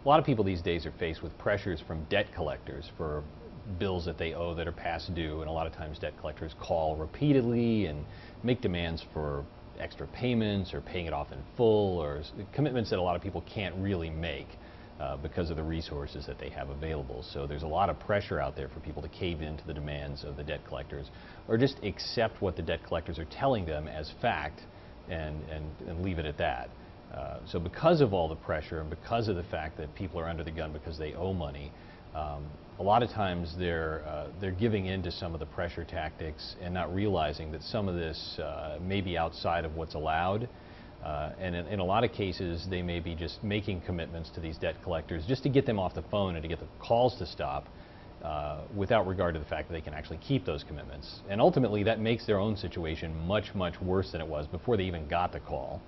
A lot of people these days are faced with pressures from debt collectors for bills that they owe that are past due, and a lot of times debt collectors call repeatedly and make demands for extra payments or paying it off in full, or commitments that a lot of people can't really make because of the resources that they have available. So there's a lot of pressure out there for people to cave into the demands of the debt collectors, or just accept what the debt collectors are telling them as fact and leave it at that. So because of all the pressure and because of the fact that people are under the gun because they owe money, a lot of times they're giving in to some of the pressure tactics and not realizing that some of this may be outside of what's allowed. And in a lot of cases, they may be just making commitments to these debt collectors just to get them off the phone and to get the calls to stop without regard to the fact that they can actually keep those commitments. And ultimately, that makes their own situation much, much worse than it was before they even got the call.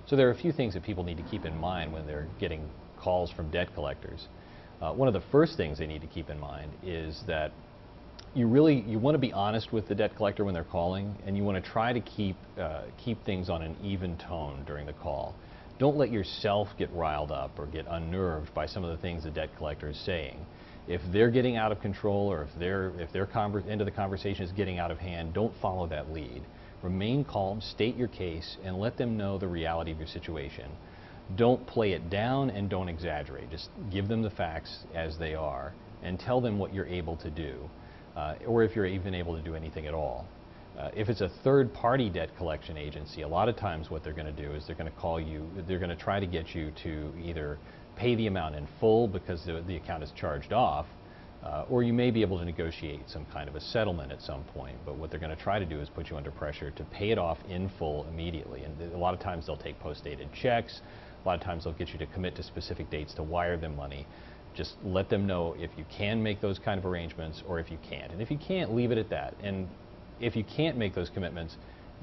So there are a few things that people need to keep in mind when they're getting calls from debt collectors. One of the first things they need to keep in mind is that you want to be honest with the debt collector when they're calling, and you want to try to keep things on an even tone during the call. Don't let yourself get riled up or get unnerved by some of the things the debt collector is saying. If they're getting out of control, or if their end of the conversation is getting out of hand, don't follow that lead. Remain calm, state your case, and let them know the reality of your situation. Don't play it down and don't exaggerate. Just give them the facts as they are and tell them what you're able to do. Or if you're even able to do anything at all. If it's a third-party debt collection agency, a lot of times what they're going to do is they're going to call you, they're going to try to get you to either pay the amount in full because the account is charged off, or you may be able to negotiate some kind of a settlement at some point. But what they're going to try to do is put you under pressure to pay it off in full immediately. And a lot of times they'll take post-dated checks. A lot of times they'll get you to commit to specific dates to wire them money. Just let them know if you can make those kind of arrangements or if you can't. And if you can't, leave it at that. And if you can't make those commitments,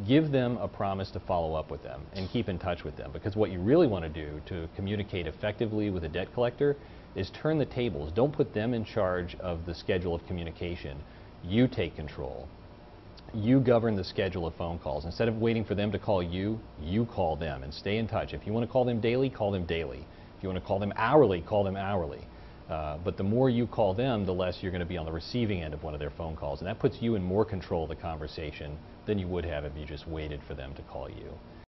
give them a promise to follow up with them and keep in touch with them. Because what you really want to do to communicate effectively with a debt collector is turn the tables. Don't put them in charge of the schedule of communication. You take control. You govern the schedule of phone calls. Instead of waiting for them to call you, you call them and stay in touch. If you want to call them daily, call them daily. If you want to call them hourly, call them hourly. But the more you call them, the less you're going to be on the receiving end of one of their phone calls. And that puts you in more control of the conversation than you would have if you just waited for them to call you.